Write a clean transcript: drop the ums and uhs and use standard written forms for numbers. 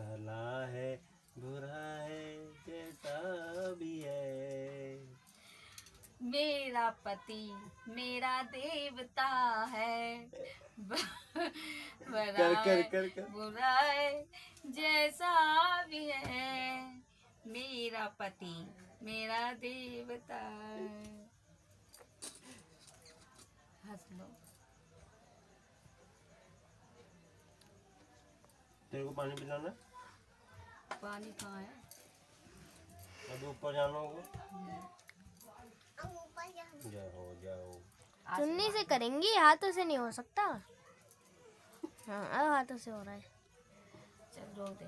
भला है बुरा है जैसा भी है। मेरा पति मेरा देवता है। भला है बुरा है जैसा भी है। मेरा पति मेरा देवता है। हंस लो। तेरे को पानी पिलाना है? पानी कहाँ है? अभी ऊपर जाना होगा। जाओ जाओ। चुन्नी से करेंगी, हाथों से नहीं हो सकता। हाँ अब हाथों से हो रहा है। चल रोक दे।